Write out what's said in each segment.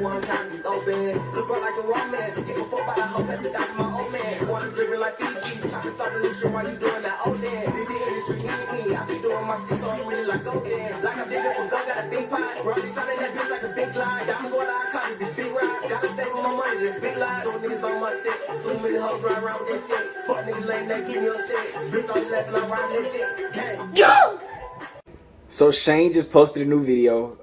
one time is open. Look like a romance. Give a fuck about a hoe that's a guy for my old man. Wanna dribble like Fiji. Trying to start a new show while you doing that old dance. Did the industry need me? I be doing my shit, so I'm really like go dance. Like I did it for go, got a big pot. Rocky shining that bitch like a big lie. Diamonds what I caught it, this big ride. Gotta save my money, this big lie. Two niggas on my set. Too many hoes ride around with that chick. Fuck niggas lame, they give me a set. Bitch on the left and I'm riding that chick. Gang. Yo! So Shane just posted a new video.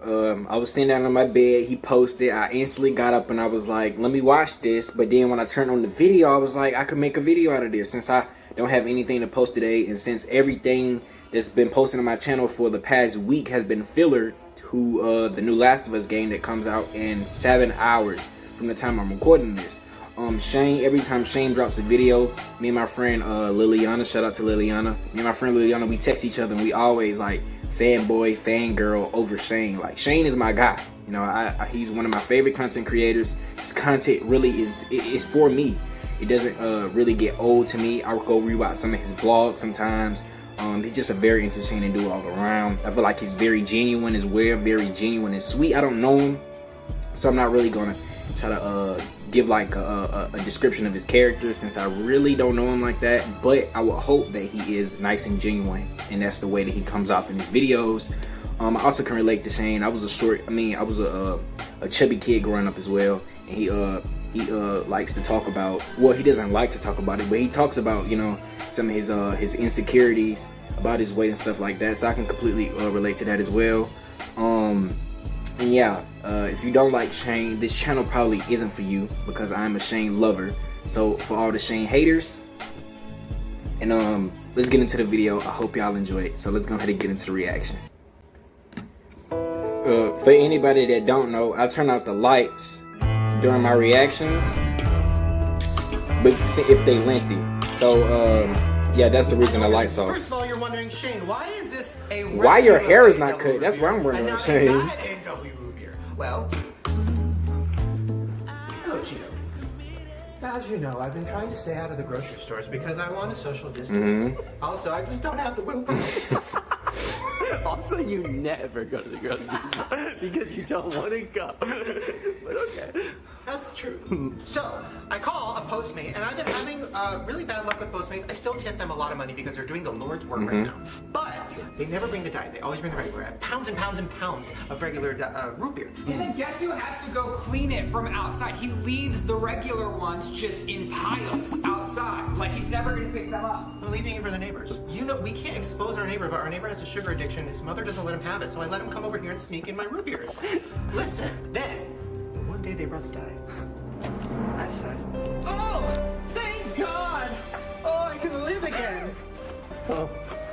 I was sitting down on my bed. He posted. I instantly got up and I was like, let me watch this. But then when I turned on the video, I was like, I could make a video out of this. Since I don't have anything to post today, and since everything that's been posted on my channel for the past week has been filler to the new Last of Us game that comes out in 7 hours from the time I'm recording this. Shane, every time Shane drops a video, me and my friend Liliana, shout out to Liliana, me and my friend Liliana, we text each other and we always like fanboy, fangirl over Shane. Like, Shane is my guy. You know, he's one of my favorite content creators. His content really is for me. It doesn't really get old to me. I'll go rewatch some of his vlogs sometimes. He's just a very entertaining dude all around. I feel like he's very genuine as well, very genuine and sweet. I don't know him, so I'm not really gonna try to give like a description of his character, since I really don't know him like that. But I would hope that he is nice and genuine, and that's the way that he comes off in his videos. I also can relate to Shane. I was a chubby kid growing up as well, and he likes to talk about, well, he doesn't like to talk about it, but he talks about, you know, some of his insecurities about his weight and stuff like that. So I can completely relate to that as well. And yeah, if you don't like Shane, this channel probably isn't for you, because I'm a Shane lover. So for all the Shane haters, and let's get into the video. I hope y'all enjoy it. So let's go ahead and get into the reaction. For anybody that don't know, I turn out the lights during my reactions, but if they lengthy. So yeah, that's the reason the lights off. First of all, you're wondering, Shane, why is this a why your hair is not cut? That's what I'm wondering, Shane. Well, hello, Gino. As you know, I've been trying to stay out of the grocery stores because I want a social distance. Also, I just don't have the willpower. Also, you never go to the grocery store because you don't want to go. But okay. That's true. So, I call a Postmate, and I've been having really bad luck with Postmates. I still tip them a lot of money because they're doing the Lord's work right now. But they never bring the diet. They always bring the regular. I have pounds and pounds and pounds of regular root beer. And then guess who has to go clean it from outside? He leaves the regular ones just in piles outside. Like he's never gonna pick them up. I'm leaving it for the neighbors. You know, we can't expose our neighbor, but our neighbor has a sugar addiction. His mother doesn't let him have it, so I let him come over here and sneak in my root beers. Listen, then, one day they brought the diet. I said, oh, thank God! Oh, I can live again! Oh.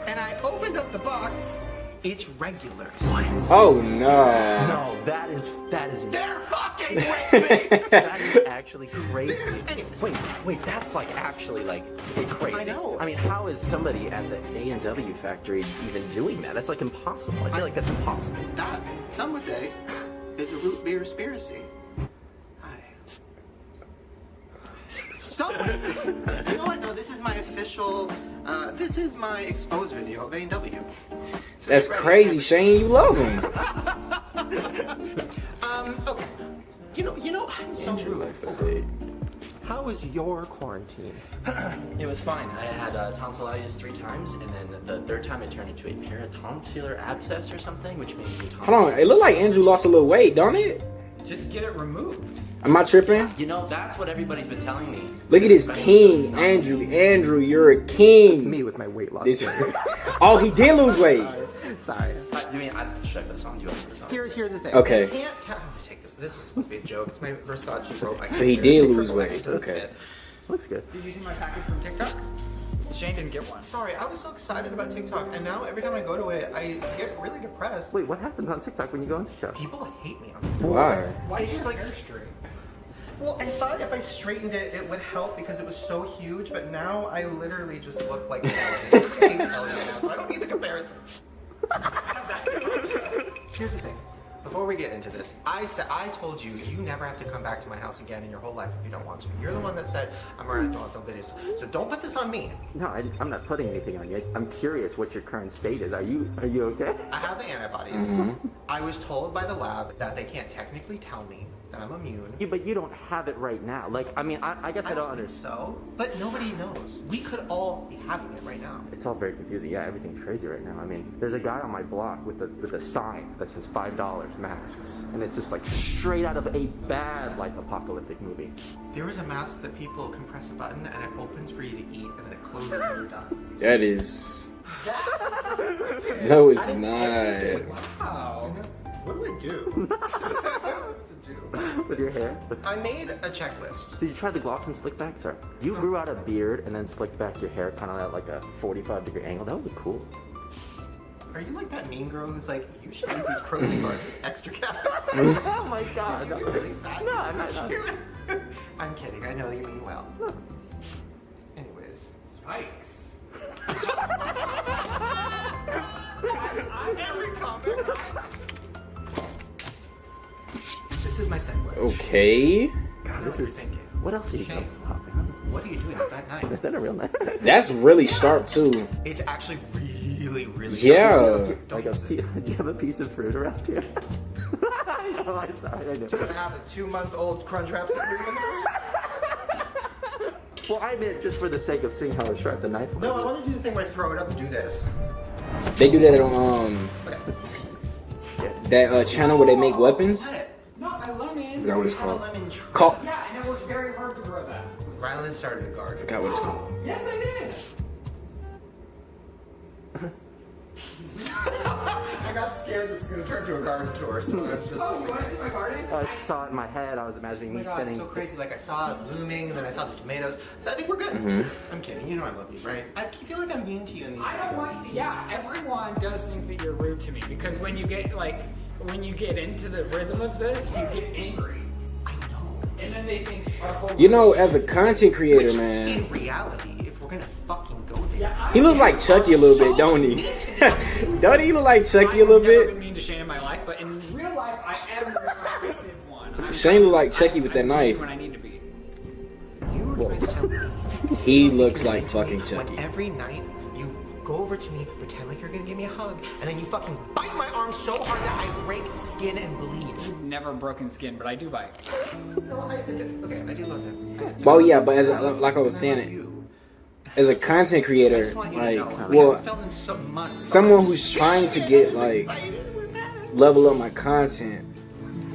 And I opened up the box. It's regular. What? Oh no. No, that is. They're fucking with me! That is actually crazy. Anyways. Wait, that's like actually like crazy. I know. I mean, how is somebody at the A&W factory even doing that? That's like impossible. I feel like that's impossible. That, some would say, is a root beer conspiracy. So, you know what? No, this is my official, this is my exposed video of A&W. So That's crazy, Shane. You love him. Okay. You know, I'm so rude. How was your quarantine? It was fine. I had tonsillitis 3 times, and then the third time it turned into a peritonsillar abscess or something, which made me tonsillitis. Hold on, it looked like Andrew lost a little weight, don't it? Just get it removed. Am I tripping? You know, that's what everybo's been telling me. Look at this king, Andrew. Andrew, you're a king. Me with my weight loss. Oh, he did lose weight. Sorry. Should I put this on? Do you want to put this on? Here's the thing. Okay. I can't tell. Take this. This was supposed to be a joke. It's my Versace robe. So he did lose weight. Okay. Looks good. Did you see my package from TikTok? Shane didn't get one. Sorry, I was so excited about TikTok, and now every time I go to it, I get really depressed. Wait, what happens on TikTok when you go on TikTok? People hate me on TikTok. Why? Why is It's your like- hair straight? Well, I thought if I straightened it, it would help because it was so huge, but now I literally just look like Ellen. I hate Ellen now, so I don't need the comparisons. Here's the thing. Before we get into this, I told you never have to come back to my house again in your whole life if you don't want to. You're the one that said I'm around to film videos, so don't put this on me. No, I'm not putting anything on you. I'm curious what your current state is. Are you okay? I have the antibodies. I was told by the lab that they can't technically tell me that I'm immune. Yeah, but you don't have it right now. Like, I mean, I guess I don't think understand. so, but nobody knows. We could all be having it right now. It's all very confusing. Yeah, everything's crazy right now. I mean, there's a guy on my block with a sign that says $5 masks, and it's just like straight out of a bad like apocalyptic movie. There is a mask that people can press a button and it opens for you to eat, and then it closes when you're done. That is. No, it's not. Wow. What do I do? With your hair. I made a checklist. Did you try the Dawson slick back, sir? You grew out a beard and then slicked back your hair kind of at like a 45-degree angle. That would be cool. Are you like that mean girl who's like, you should eat these protein bars with extra calories? Oh my god. You're really fat. No, I'm not. I'm kidding. I know you mean well. Anyways. Spikes. Every comment. This is my segue. Okay. God, What this are you is. thinking? What else are you Shane, talking what are you doing at that night? Is that a real knife? That's really sharp too. It's actually really, really Yeah. sharp. Don't Like use do it. you have a piece of fruit around here? I know, I know. I have a 2-month-old Crunchwrap Supreme in the fridge. Well, I meant just for the sake of seeing how sharp the knife was. No, I want to do the thing where I throw it up and do this. They do that on Okay. that channel where they make weapons. Not my lemon. Forgot what it's Have a called. lemon tree. Yeah, and it worked very hard to grow that. Rylan started a garden. Forgot what it's called. Yes, I did. I got scared this was going to turn to a garden tour, so that's just... Oh, you want to see my garden? I saw it in my head. I was imagining Oh my me god, spinning. it's so crazy. Like, I saw it blooming, and then I saw the tomatoes. So I think we're good. I'm kidding. You know I love you, right? I feel like I'm mean to you in these I don't want. Yeah, everyone does think that you're rude to me because when you get into the rhythm of this, you get angry, I know. and then they think our whole. You know, as a content creator, man, In reality, if we're going to fucking go there... Yeah, he looks like Chucky a little bit, don't he? Don't he look like Chucky a little I've never bit? been mean to Shane in my life, but in real life, I am the aggressive one. Shane look like Chucky with that I'm knife. when I need to be. You were trying to tell me... He looks like fucking When Chucky. every night you go over to me, pretend like you're gonna give me a hug, and then you fucking bite my arm so hard that I break skin and bleed. Never broken skin, but I do bite. No, okay, I do love him. Well, yeah, but as like I was saying, as a content creator, like, well, someone who's trying to get like level up my content,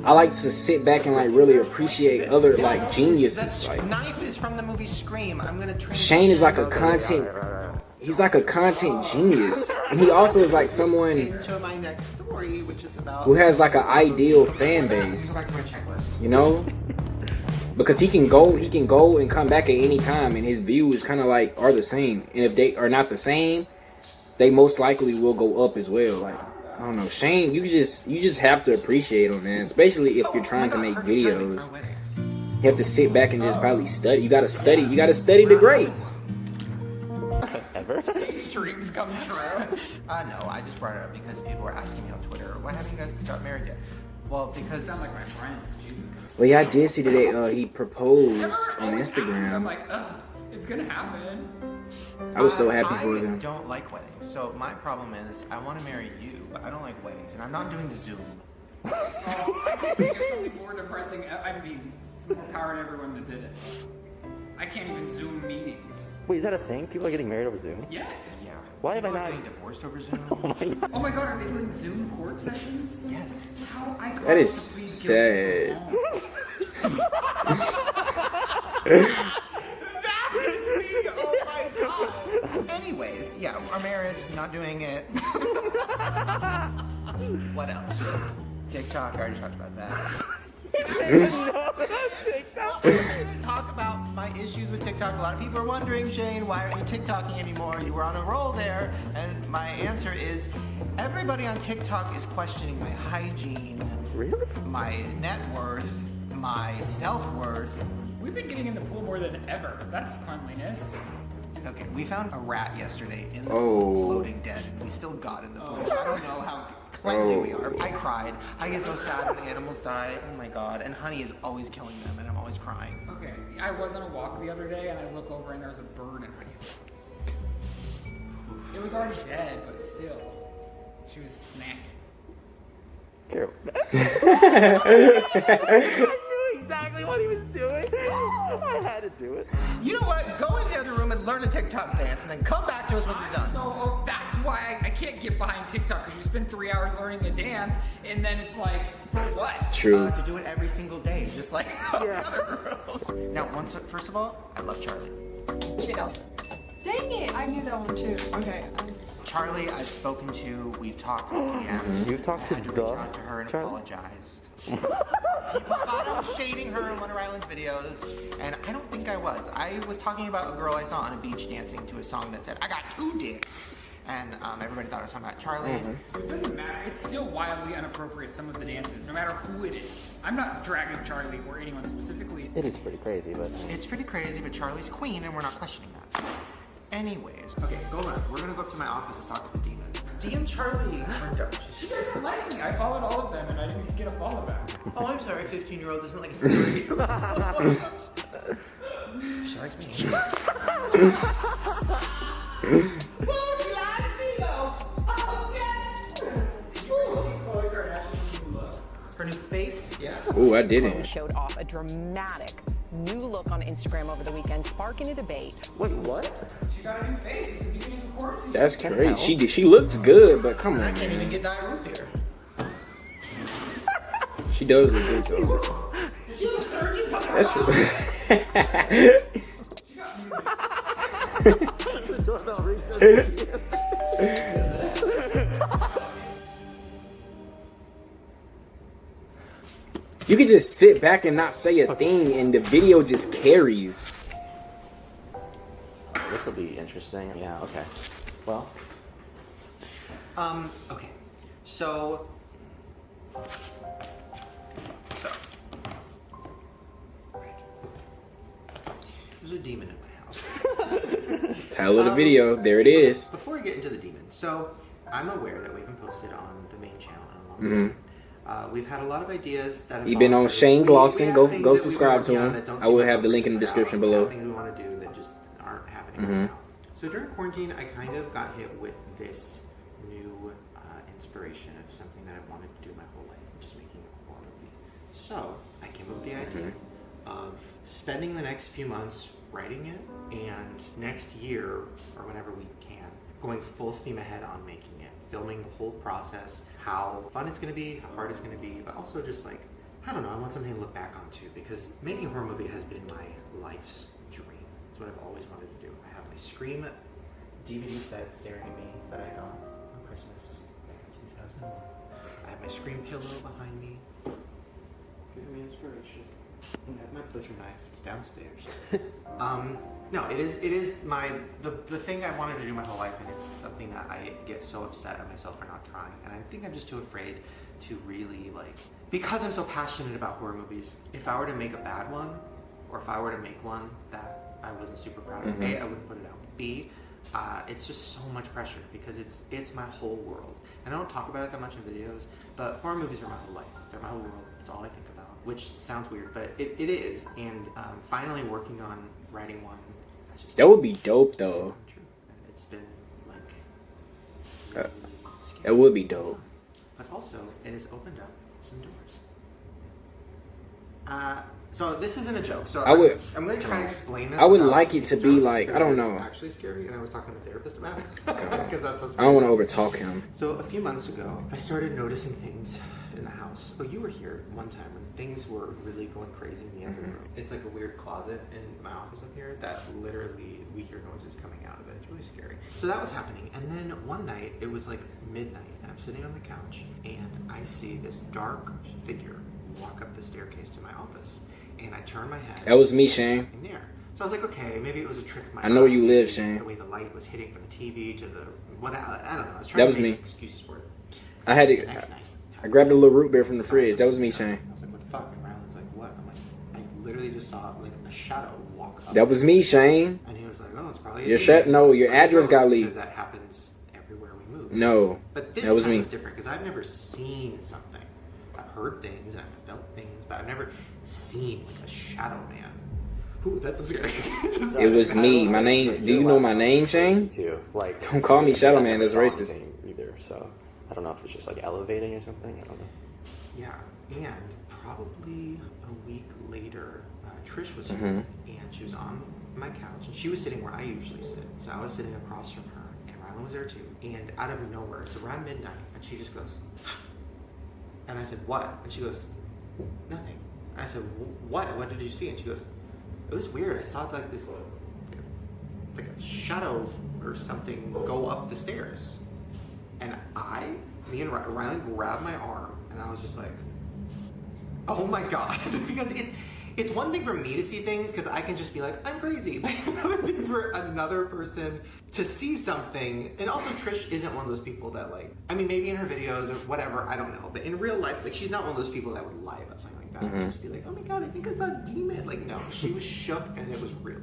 I like to sit back and like really appreciate other like geniuses. Like Knife is from the movie Scream. I'm gonna train Shane is like a content. He's like a content genius, and he also is like someone into my next story, which is about who has like an ideal fan base. Go back to my checklist. You know, because he can go and come back at any time, and his views kind of like are the same. And if they are not the same, they most likely will go up as well. Like I don't know, Shane, you just have to appreciate him, man. Especially if you're trying to make videos, you have to sit back and just probably study. You gotta study. You gotta study the grades. Shane's dreams come true. No, I just brought it up because people were asking me on Twitter, why haven't you guys got married yet? Well, because Sound like my friends, Jesus. Well, yeah, I did see today. He proposed Never on always ask them, I'm Instagram. like, ugh, it's gonna happen. I was so happy for I them. don't like weddings, so my problem is I want to marry you, but I don't like weddings, and I'm not doing Zoom. I think it's more depressing. I mean, more power to everyone that did it. I can't even Zoom meetings. Wait, is that a thing? People are getting married over Zoom? Yeah. Yeah. Why have I People are not- getting divorced over Zoom? Oh my god. Oh my god, are they doing Zoom court sessions? Yes. How I That is sad. That is me! Oh my god! Anyways, yeah, our marriage, not doing it. What else? TikTok, I already talked about that. I'm going to talk about my issues with TikTok. A lot of people are wondering, Shane, why aren't you TikToking anymore? You were on a roll there. And my answer is, everybody on TikTok is questioning my hygiene, Really? my net worth, my self-worth. We've been getting in the pool more than ever. That's cleanliness. Okay, we found a rat yesterday in the Oh. pool, floating dead, and we still got in the pool. I don't know how Rightly we are. I cried. I get so sad when animals die. Oh my god. And Honey is always killing them, and I'm always crying. Okay, I was on a walk the other day and I look over and there was a bird in Honey's. It was already dead, but still. She was snacking. Carol. I knew exactly what he was doing. I had to do it. You know what? Go in the other room and learn a TikTok dance, and then come back to us when you're done. So that's why I can't get behind TikTok, because you spend 3 hours learning a dance and then it's like, for what? True. To do it every single day, just like the other girls. Now, first of all, I love Charlie. She does. Dang it! I knew that one too. Okay. Charlie, I've spoken to. We've talked. Yeah. You've talked to I had to the reach out to her and Charlie? apologize. Thought I was shading her in Wonder Island's videos, and I don't think I was. I was talking about a girl I saw on a beach dancing to a song that said, "I got 2 dicks." And everybody thought I was talking about Charlie. It doesn't matter. It's still wildly inappropriate, some of the dances, no matter who it is. I'm not dragging Charlie or anyone specifically. It is pretty crazy, but It's pretty crazy, but Charlie's queen, and we're not questioning that. Anyways, okay, go around. We're gonna go up to my office and talk to the demon. DM Charlie. She doesn't like me. I followed all of them and I didn't get a follow back. Oh, I'm sorry, 15-year-old doesn't like a 30-year-old. She likes me. Her new face? Yes. Ooh, I Khloe didn't. showed off a dramatic new look on Instagram over the weekend, sparking a debate. wait, what? She got a new face at the beginning of quarantine. That's crazy. She looks good, but come I on, can't even man. get diarrhea here. She does look good though. She was a surgeon. That's. The doorbell rings. You can just sit back and not say a thing, and the video just carries. This will be interesting. Yeah, okay. Well, Okay. So. There's a demon in my house. Title of the video. There it is. Before we get into the demon, so I'm aware that we haven't posted on the main channel in a long time. We've had a lot of ideas that have You've been gone on through. Shane We Glosson. have Go things go that we've subscribe been to working on him. that don't I will seem have the to link in the work out. description We have below. things we want to do that just aren't happening right now. So during quarantine, I kind of got hit with this new inspiration of something that I wanted to do my whole life, which is making a horror movie. So I came up with the idea of spending the next few months writing it, and next year, or whenever we can, going full steam ahead on making it, filming the whole process, how fun it's going to be, how hard it's going to be, but also just like, I don't know, I want something to look back on too, because making a horror movie has been my life's dream. It's what I've always wanted to do. I have my Scream DVD set staring at me that I got on Christmas back in 2001. I have my Scream pillow behind me, giving me inspiration. I have my butcher knife. It's downstairs. No, it is the thing I wanted to do my whole life, and it's something that I get so upset at myself for not trying. And I think I'm just too afraid to really because I'm so passionate about horror movies. If I were to make a bad one, or if I were to make one that I wasn't super proud of, A, I wouldn't put it out. B, it's just so much pressure because it's my whole world. And I don't talk about it that much in videos, but horror movies are my whole life. They're my whole world. It's all I think about, which sounds weird, but it is. And finally working on writing one. That would be dope though. True. And it's been really scary. That would be dope. But also, it has opened up some doors. So this isn't a joke. So I'm going to try to explain this. I would without like it to making be jokes, like, I because don't it's know. Actually scary, and I was talking to my therapist about it because that's what's I don't want to overtalk him. So a few months ago, I started noticing things in the house. Oh, you were here one time when things were really going crazy in the other room. It's like a weird closet in my office up here that literally we hear noises coming out of it. It's really scary. So that was happening, and then one night it was like midnight, and I'm sitting on the couch, and I see this dark figure walk up the staircase to my office, and I turn my head. That was me, Shane. In there. So I was like, okay, maybe it was a trick of my I know where you eye, live, maybe Shane. The way the light was hitting from the TV to the what I don't know. I was trying That to was make me. excuses for it. I had The it. next night. I grabbed a little root beer from the fridge. That was me, Shane. I was like, what the fuck? And Ryland's like, what? I'm like, I literally just saw like a shadow walk up. That was me, Shane. And he was like, oh, it's probably Your address got Because leaked. that happens everywhere we move. No, But this that was time me. was different because I've never seen something. I've heard things and I've felt things, but I've never seen like a shadow man. Ooh, that's so scary. It was me. My name. Do you know my name, Shane? Too. Like, Don't call me Shadow Man. That's never saw racist. anything either. So I don't know if it's just like elevating or something. I don't know. Yeah, and probably a week later, Trish was Mm-hmm. here, and she was on my couch, and she was sitting where I usually sit. So I was sitting across from her, and Rylan was there too. And out of nowhere, it's around midnight, and she just goes, and I said, "What?" And she goes, "Nothing." I said, "What? What did you see?" And she goes, "It was weird. I saw like this, like a shadow or something go up the stairs." And me and Rylan grabbed my arm, and I was just like, "Oh my god!" Because it's one thing for me to see things because I can just be like, I'm crazy. But it's another thing for another person to see something. And also, Trish isn't one of those people that like, I mean, maybe in her videos or whatever, I don't know. But in real life, like, she's not one of those people that would lie about something like that. And just be like, oh my god, I think it's a demon. Like, no, she was shook and it was real.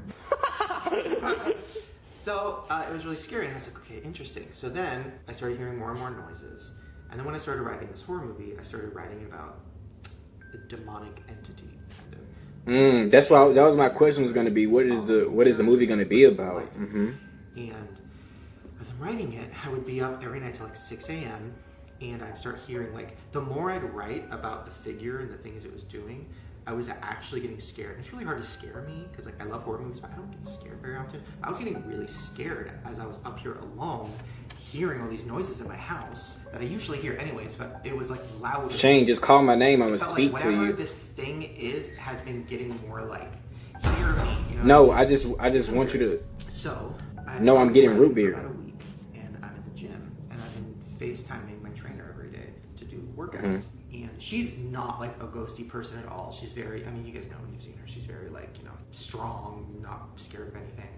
So it was really scary. And I was like, okay, interesting. So then I started hearing more and more noises. And then when I started writing this horror movie, I started writing about a demonic entity, kind of. That's why that was my question was going to be, what is the movie going to be about? And as I'm writing it, I would be up every night till like 6 a.m. and I'd start hearing, like, the more I'd write about the figure and the things it was doing, I was actually getting scared. And it's really hard to scare me because, like, I love horror movies, but I don't get scared very often. I was getting really scared as I was up here alone, hearing all these noises in my house that I usually hear anyways, but it was like loud. Shane, just call my name. I'm gonna speak like to whatever you. This thing has been getting more like, hear me. You know No, what I I just want you to. So No, I'm getting root beer. For about a week, and I'm at the gym, and I've been FaceTiming my trainer every day to do workouts. And she's not like a ghosty person at all. She's very, I mean, you guys know when you've seen her, she's very like, you know, strong, not scared of anything.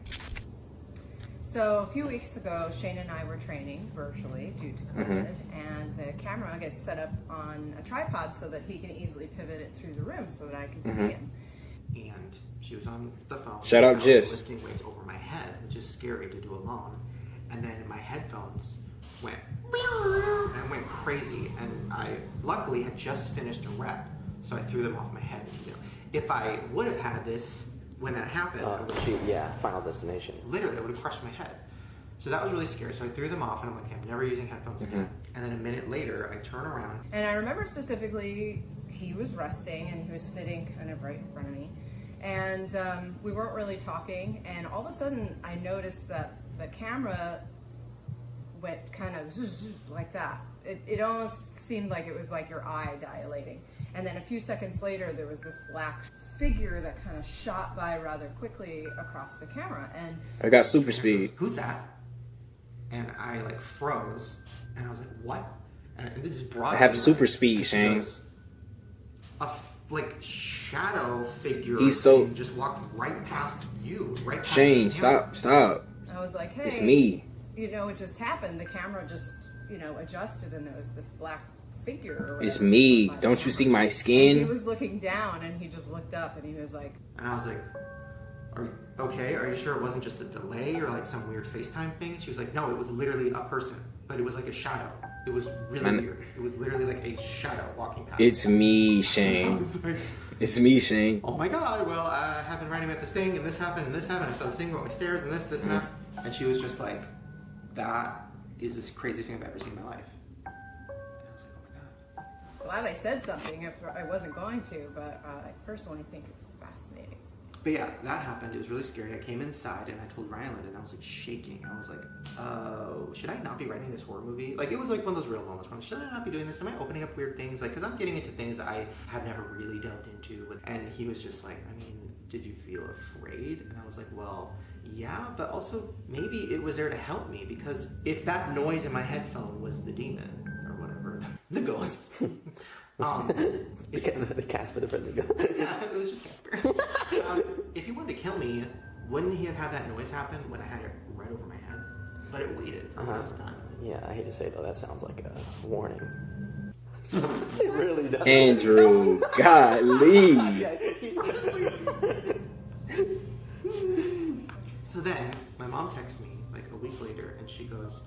So a few weeks ago, Shane and I were training virtually due to COVID, and the camera gets set up on a tripod so that he can easily pivot it through the room so that I can see him. And she was on the phone. Shout out I was Jis. lifting weights over my head, which is scary to do alone. And then my headphones went and went crazy. And I luckily had just finished a rep, so I threw them off my head. You know, if I would have had this when that happened, I would have, Final Destination. literally, I would have crushed my head. So that was really scary. So I threw them off, and I'm like, okay, I'm never using headphones again. And then a minute later, I turn around. And I remember specifically, he was resting and he was sitting kind of right in front of me. And we weren't really talking, and all of a sudden I noticed that the camera went kind of like that. It almost seemed like it was like your eye dilating. And then a few seconds later, there was this black figure that kind of shot by rather quickly across the camera. And I got super speed. Who's that? And I like froze, and I was like, what? And this is broad. I have super speed, and she Shane. goes, like shadow figure. He's so- thing just walked right past you, right past Shane, the camera. stop. I was like, hey, It's me. You know, it just happened. The camera just, you know, adjusted, and there was this black figure. Or It's whatever me. by the Don't you camera. see my And he skin? was looking down, and he just looked up, and he was like, And I was like, are you okay? Are you sure it wasn't just a delay or like some weird FaceTime thing? And she was like, no, it was literally a person, but it was like a shadow. It was really weird. It was literally like a shadow walking past. It's me, I Shane. was like, It's me, Shane. oh my god, well, I have been writing about this thing, and this happened, and this happened. I saw this thing about my stairs, and this, and that. And she was just like, that is the craziest thing I've ever seen in my life. And I was like, oh my god. glad I said something if I wasn't going to, but I personally think it's fascinating. But yeah, that happened. It was really scary. I came inside and I told Rylan, and I was like shaking. I was like, should I not be writing this horror movie? Like, it was like one of those real moments where I'm like, should I not be doing this? Am I opening up weird things? Like, because I'm getting into things I have never really delved into. And he was just like, I mean, did you feel afraid? And I was like, well, yeah, but also maybe it was there to help me, because if that noise in my headphone was the demon or whatever, the ghost. The Casper the Friendly Ghost. Yeah, it was just Casper. If he wanted to kill me, wouldn't he have had that noise happen when I had it right over my head? But it waited for when I was done. Yeah, I hate to say it, though, that sounds like a warning. It really does. Andrew, golly. So then, my mom texts me like a week later, and she goes,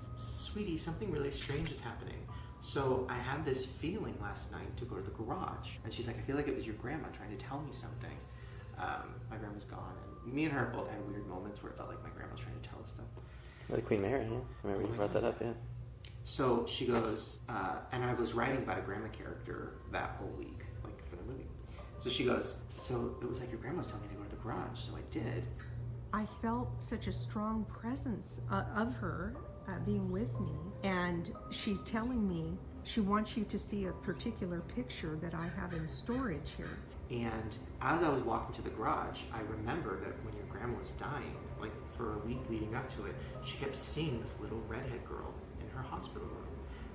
sweetie, something really strange is happening. So I had this feeling last night to go to the garage. And she's like, I feel like it was your grandma trying to tell me something. My grandma's gone. And me and her both had weird moments where it felt like my grandma was trying to tell us stuff. The Queen Mary, yeah. I remember you brought that up, yeah. So she goes, and I was writing about a grandma character that whole week, like for the movie. So she goes, so it was like your grandma was telling me to go to the garage, so I did. I felt such a strong presence of her being with me, and she's telling me she wants you to see a particular picture that I have in storage here. And as I was walking to the garage, I remember that when your grandma was dying, like for a week leading up to it, she kept seeing this little redhead girl in her hospital room,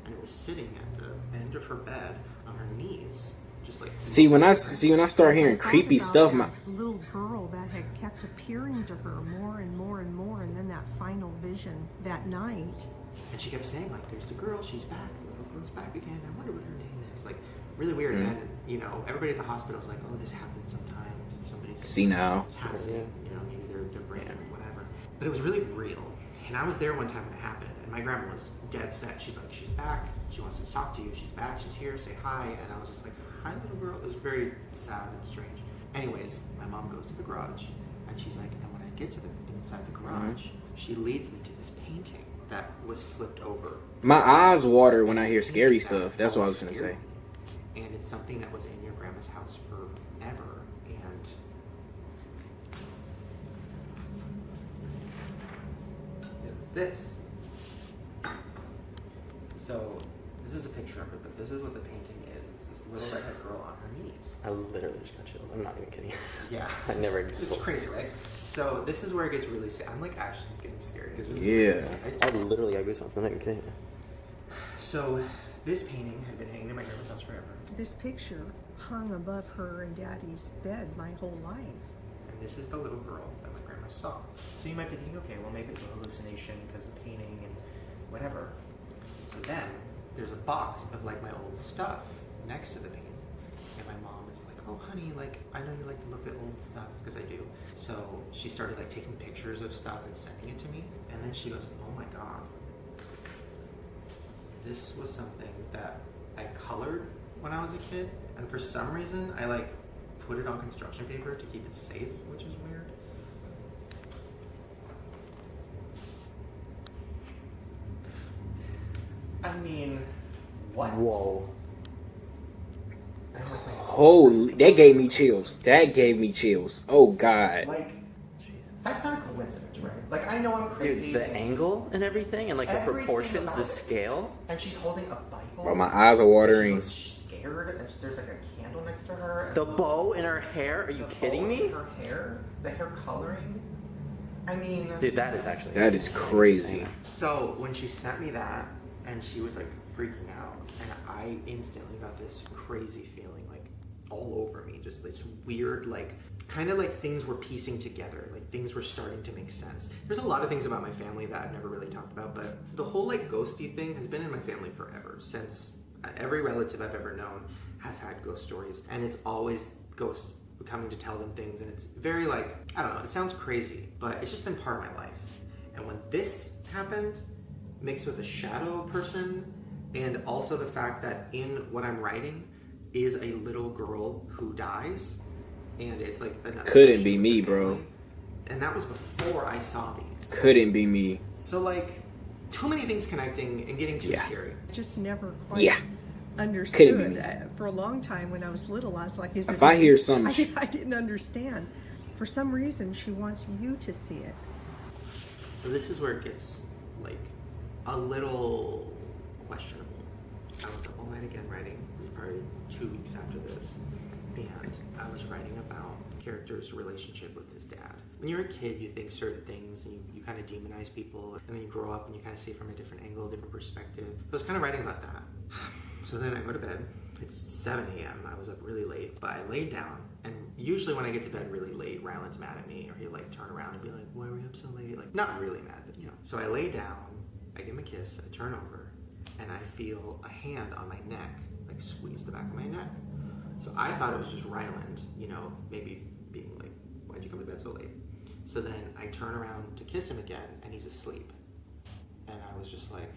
and it was sitting at the end of her bed on her knees, just like. See, when I start hearing creepy stuff, my little girl that had kept appearing to her more and more and more, and then that final vision that night. And she kept saying, like, there's the girl, she's back, the little girl's back again, I wonder what her name is. Like, really weird. And, you know, everybody at the hospital's like, oh, this happens sometimes if somebody's see now. passing, you know, maybe they're brain or whatever. But it was really real. And I was there one time when it happened, and my grandma was dead set. She's like, she's back, she wants to talk to you, she's back, she's here, say hi. And I was just like, hi, little girl. It was very sad and strange. Anyways, my mom goes to the garage, and she's like, and when I get to the inside the garage, she leads me to this painting that was flipped over. My eyes water when I hear scary stuff. That's what I was gonna say. And it's something that was in your grandma's house forever. And it was this. So this is a picture of it, but this is what the painting is. It's this little redhead girl on her knees. I literally just got chills. I'm not even kidding. Yeah. I never. It's crazy, right? So this is where it gets really sad. I'm like actually getting scared because Yeah. I literally got goosebumps. I'm not even kidding. So this painting had been hanging in my grandma's house forever. This picture hung above her and Daddy's bed my whole life. And this is the little girl that my grandma saw. So you might be thinking, okay, well maybe it's a hallucination because of painting and whatever. So then there's a box of like my old stuff next to the painting. And my mom is like, oh honey, like I know you like to look at old stuff, because I do. So she started like taking pictures of stuff and sending it to me. And then she goes, oh my God. This was something that I colored when I was a kid. And for some reason, I like put it on construction paper to keep it safe, which is weird. I mean, what? Whoa. Holy, that gave me chills. That gave me chills. Oh God. Like, that's not a coincidence, right? Like, I know I'm crazy. Dude, the angle and everything, and like the Everything proportions, about the it. scale. And she's holding a Bible. Bro, my eyes are watering. And she's scared, and there's like a candle next to her. And The bow in her hair. Are you the kidding bow me? in her hair, the hair coloring. I mean, Dude, that is actually. That is crazy. so when she sent me that, and she was like freaking out, and I instantly got this crazy feeling like all over me, just this weird, like kind of like things were piecing together, like things were starting to make sense. There's a lot of things about my family that I've never really talked about, but the whole like ghosty thing has been in my family forever. Since every relative I've ever known has had ghost stories, and it's always ghosts coming to tell them things, and it's very like, I don't know, it sounds crazy, but it's just been part of my life. And when this happened, mixed with a shadow person, and also the fact that in what I'm writing is a little girl who dies, and it's like an Couldn't be obsession me, with the bro. family. And that was before I saw these. Couldn't be me. So like, too many things connecting and getting too Yeah. scary. I just never quite Yeah. understood. Couldn't be. For a long time when I was little, I was like, is it If I me? hear some I didn't understand. For some reason, she wants you to see it. So this is where it gets like a little questionable. I was up all night again writing. It was probably 2 weeks after this, and I was writing about the character's relationship with his dad. When you're a kid, you think certain things, and you kind of demonize people, and then you grow up and you kind of see it from a different angle, a different perspective. So I was kind of writing about that. So then I go to bed. It's 7 a.m. I was up really late, but I laid down. And usually when I get to bed really late, Ryland's mad at me, or he'll like turn around and be like, why were you up so late? Like, not really mad, but you know. So I lay down, I give him a kiss, I turn over, and I feel a hand on my neck, like squeeze the back of my neck. So I thought it was just Ryland, you know, maybe being like, why'd you come to bed so late? So then I turn around to kiss him again, and he's asleep. And I was just like,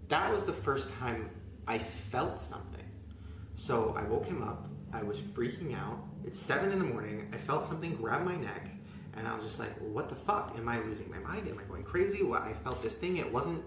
that was the first time I felt something. So I woke him up. I was freaking out. It's 7 in the morning. I felt something grab my neck, and I was just like, what the fuck? Am I losing my mind? Am I going crazy? Well, I felt this thing. It wasn't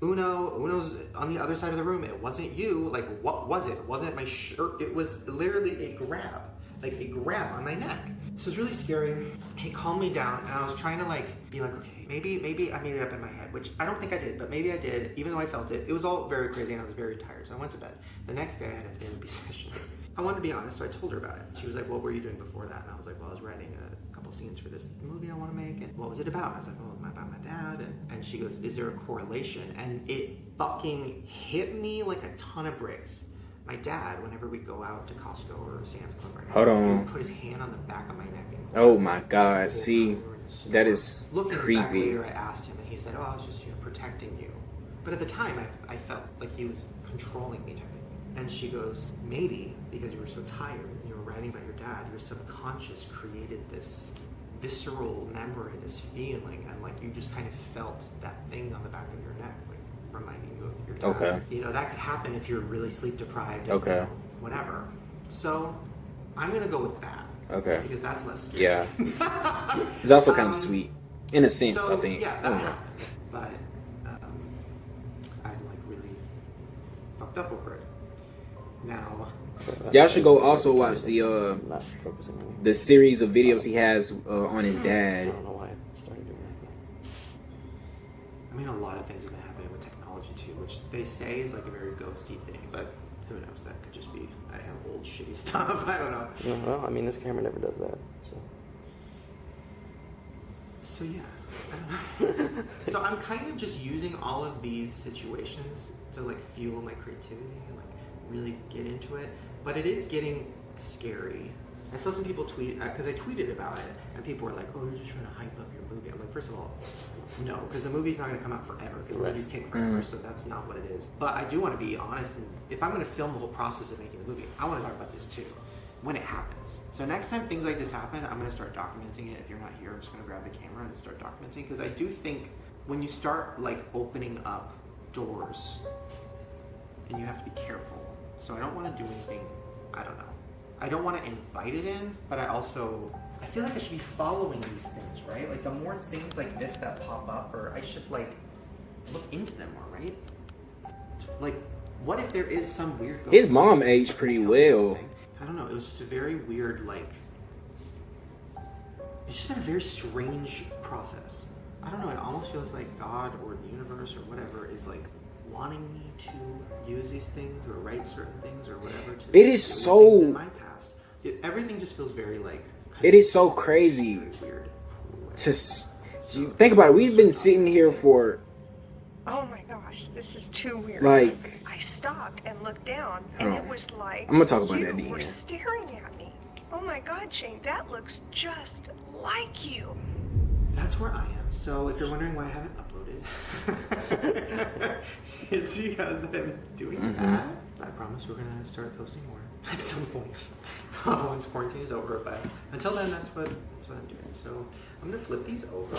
Uno. Uno's on the other side of the room. It wasn't you. Like, what was it? It wasn't my shirt. It was literally a grab. Like a grab on my neck. So it was really scary. He calmed me down, and I was trying to like be like, okay, maybe I made it up in my head, which I don't think I did, but maybe I did, even though I felt it. It was all very crazy, and I was very tired, so I went to bed. The next day, I had a therapy session. I wanted to be honest, so I told her about it. She was like, what were you doing before that? And I was like, well, I was writing a couple scenes for this movie I want to make, and what was it about? And I was like, well, about my dad, and she goes, is there a correlation? And it fucking hit me like a ton of bricks. My dad, whenever we go out to Costco or Sam's Club right now, Hold on. he would put his hand on the back of my neck. And Oh my God! See, that is looking creepy. back later, I asked him, and he said, "Oh, I was just protecting you." But at the time, I felt like he was controlling me, technically. And she goes, "Maybe because you were so tired, and you were writing about your dad, your subconscious created this visceral memory, this feeling, and like you just kind of felt that thing on the back of your neck, like reminding you of your dad." Okay. You know, that could happen if you're really sleep deprived. Okay. You know, whatever. So I'm gonna go with that. Okay. Because that's less scary. Yeah. It's also kind of sweet, in a sense, So, I think. yeah, that happened. But I'm like really fucked up over it. Now, Y'all should go also watch the Not focusing on me. the series of videos he has on his I dad. don't know why I started doing that. I mean, a lot of things have been happening with technology too, which they say is like a very ghosty thing, but who knows? That could just be I have old shitty stuff. I don't know. No, well, I mean, this camera never does that, so. So yeah, I don't know. So I'm kind of just using all of these situations to like fuel my creativity and like really get into it. But it is getting scary. I saw some people tweet, because I tweeted about it, and people were like, oh, you're just trying to hype up your movie. I'm like, first of all, no, because the movie's not going to come out forever, because Right. movies take forever, so that's not what it is. But I do want to be honest, and if I'm going to film the whole process of making the movie, I want to talk about this too, when it happens. So next time things like this happen, I'm going to start documenting it. If you're not here, I'm just going to grab the camera and start documenting, because I do think when you start like opening up doors, and you have to be careful. So I don't want to do anything, I don't know. I don't want to invite it in, but I feel like I should be following these things, right? Like the more things like this that pop up, or I should like look into them more, right? Like, what if there is some weird ghost? His mom aged pretty well. I don't know, it was just a very weird, like, it's just been a very strange process. I don't know, it almost feels like God or the universe or whatever is like wanting me to use these things or write certain things or whatever to It is do so- things in my past. Everything just feels very like It is so crazy very weird. you think about it. We've been sitting here for Oh my gosh, this is too weird. like I stopped and looked down, and Hold it on. was like I'm gonna talk about you that at the were end. staring at me. Oh my God, Shane, that looks just like you. That's where I am. So if you're wondering why I haven't uploaded, it's because I'm doing that. I promise we're gonna start posting more at some point once quarantine is over. But until then, that's what I'm doing. So I'm gonna flip these over.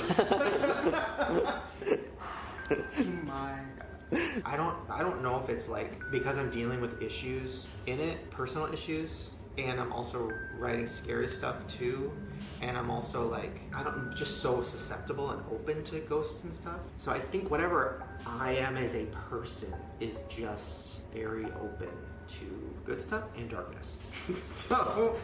My God. I don't know if it's like because I'm dealing with issues in it, personal issues, and I'm also writing scary stuff too. And I'm also like, I'm just so susceptible and open to ghosts and stuff. So I think whatever I am as a person is just very open to good stuff and darkness. So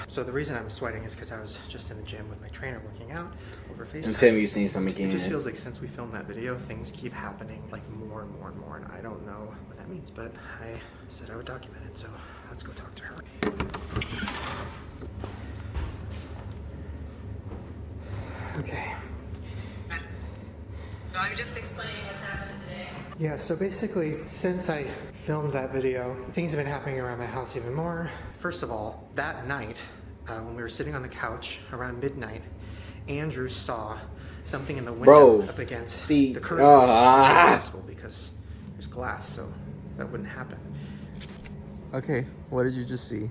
so the reason I'm sweating is because I was just in the gym with my trainer working out over FaceTime. and tell me you've seen some again. It just feels like since we filmed that video, things keep happening like more and more and more, and I don't know what that means, but I said I would document it, so let's go talk to her. Okay. I'm just explaining what's happened today. Yeah, so basically, since I filmed that video, things have been happening around my house even more. First of all, that night, when we were sitting on the couch around midnight, Andrew saw something in the window up against the curtains, which is impossible because there's glass, so that wouldn't happen. Okay, what did you just see?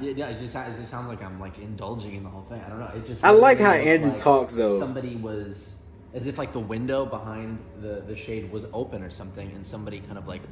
Yeah, it just sounds like I'm like indulging in the whole thing. I don't know. It just I like how literally looked Andrew like talks, though. Somebody was as if like the window behind the shade was open or something, and somebody kind of like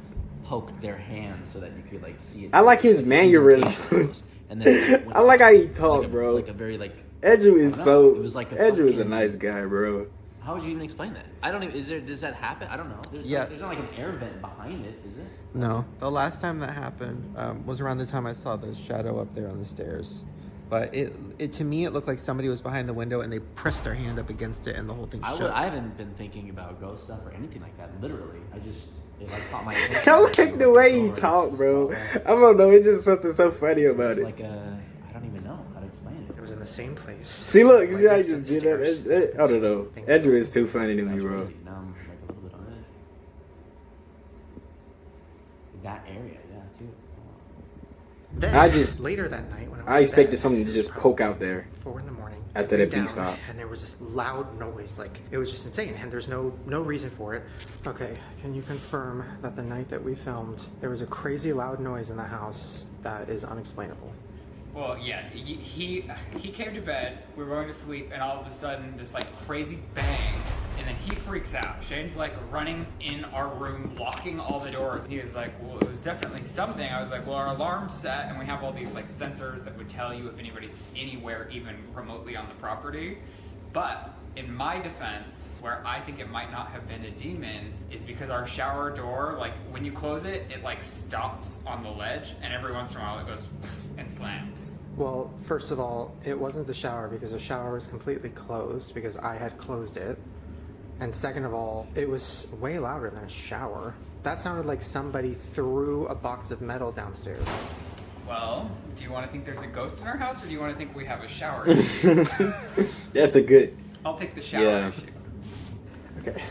poked their hand so that you could like see it. I like his mannerisms. And then I like how he talk, bro. Like a very like. Andrew is so. It was like Andrew is a nice guy, bro. How would you even explain that? I don't even. Does that happen? I don't know. There's not like an air vent behind it, is it? No. The last time that happened was around the time I saw the shadow up there on the stairs. But it to me, it looked like somebody was behind the window and they pressed their hand up against it and the whole thing shook. I haven't been thinking about ghost stuff or anything like that. Literally, it like caught my attention. I like the way he talk, bro. I don't know. It's just something so funny about it. Like I don't even know how to explain it. It was in the same place. See, look, you see how I just did that? I don't know. Andrew is too funny to me, bro. Crazy. Now I'm like a little bit on it. That area, yeah, too. Then, later that night when I expected something to just poke out there 4 in the morning after that beat stop. And there was this loud noise, like it was just insane, and there's no reason for it. Okay, can you confirm that the night that we filmed there was a crazy loud noise in the house that is unexplainable? Well, yeah, he came to bed, we were going to sleep, and all of a sudden, this like crazy bang, and then he freaks out. Shane's like running in our room, locking all the doors. He was like, well, it was definitely something. I was like, well, our alarm's set, and we have all these like sensors that would tell you if anybody's anywhere even remotely on the property. But in my defense, where I think it might not have been a demon, is because our shower door, like when you close it, it like stops on the ledge, and every once in a while it goes and slams. Well, first of all, it wasn't the shower because the shower was completely closed because I had closed it. And second of all, it was way louder than a shower. That sounded like somebody threw a box of metal downstairs. Well, do you want to think there's a ghost in our house, or do you want to think we have a shower? That's a good. I'll take the shower issue. Okay.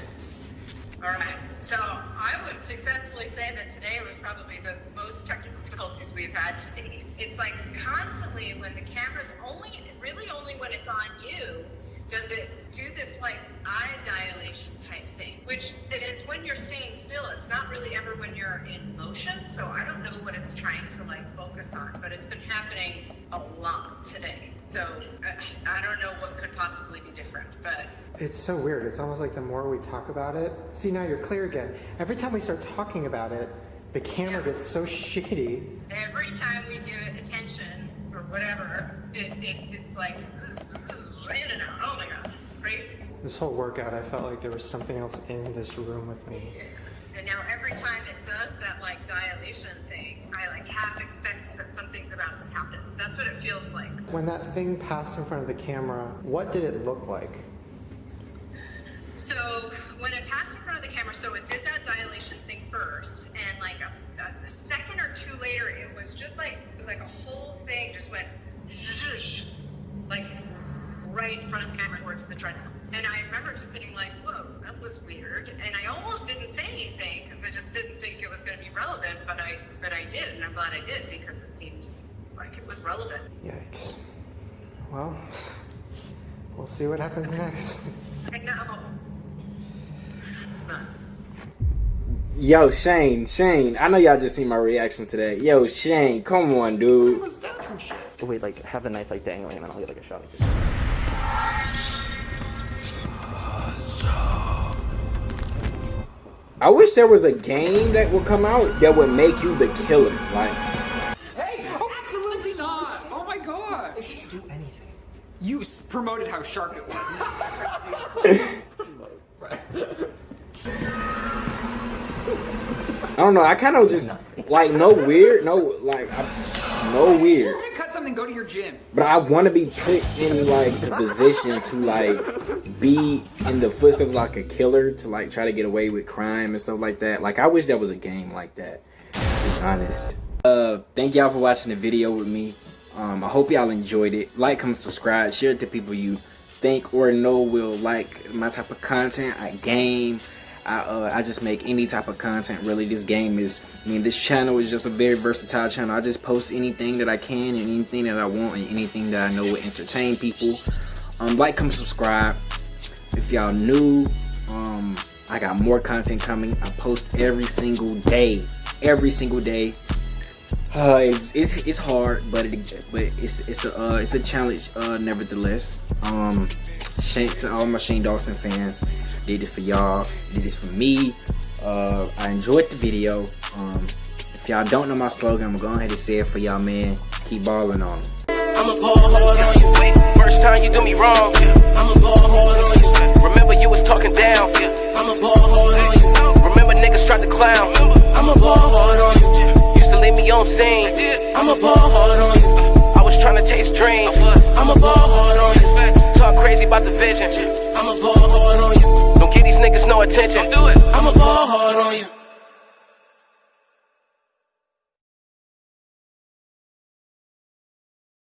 All right. So I would successfully say that today was probably the most technical difficulties we've had to date. It's like constantly when the camera's really only when it's on you, does it do this like eye dilation type thing, which it is when you're staying still. It's not really ever when you're in motion. So I don't know what it's trying to like focus on, but it's been happening a lot today. So I don't know what could possibly be different, but it's so weird. It's almost like the more we talk about it, see, now you're clear again. Every time we start talking about it, the camera gets so shitty. Every time we give it attention or whatever, it's like this is in and out. Oh my god, it's crazy. This whole workout, I felt like there was something else in this room with me. And now every time it does that like dilation thing, I like half expect that something's about to happen. That's what it feels like. When that thing passed in front of the camera, what did it look like? So when it passed in front of the camera, so it did that dilation thing first, and like a second or two later, it was just like, it was like a whole thing just went zhoosh, like right in front of the camera towards the treadmill. And I remember just being like, whoa, that was weird. And I almost didn't say anything because I just didn't think it was going to be relevant, but I did, and I'm glad I did because it seems like it was relevant. Yikes. Well, we'll see what happens next. I know. It's nuts. Yo, Shane, I know y'all just seen my reaction to that. Yo, Shane, come on, dude. Was that some shit? Oh, wait, like, have the knife, like, dangling, and then I'll get, like, a shot of it. I wish there was a game that would come out that would make you the killer. Like, Hey, absolutely not! Oh my god! It didn't do anything. You promoted how sharp it was. I don't know. I kind of just like no weird. You're gonna cut something, go to your gym. But I want to be put in like the position to like be in the footsteps of like a killer to like try to get away with crime and stuff like that. Like I wish there was a game like that. To be honest. Thank y'all for watching the video with me. I hope y'all enjoyed it. Like, comment, subscribe, share it to people you think or know will like my type of content. I game. I just make any type of content really. This channel is just a very versatile channel. I just post anything that I can and anything that I want and anything that I know will entertain people. Like, comment, subscribe. If y'all new, I got more content coming. I post every single day. It's hard, but it's a challenge nevertheless. To all my Shane Dawson fans, did this for y'all, did this for me. I enjoyed the video. If y'all don't know my slogan, I'm gonna go ahead and say it for y'all, man. Keep balling on them. I'ma ball hard on you. First time you do me wrong, I'ma ball hard on you. Remember you was talking down, I'ma ball hard on you. Remember niggas tried to clown, I'ma ball hard on you. Used to leave me on scene, I'ma ball hard on you. I was trying to chase dreams, I'ma ball hard on you. Talk crazy about the vision, I'ma ball hard on you. Don't give these niggas no attention, I'ma ball hard on you.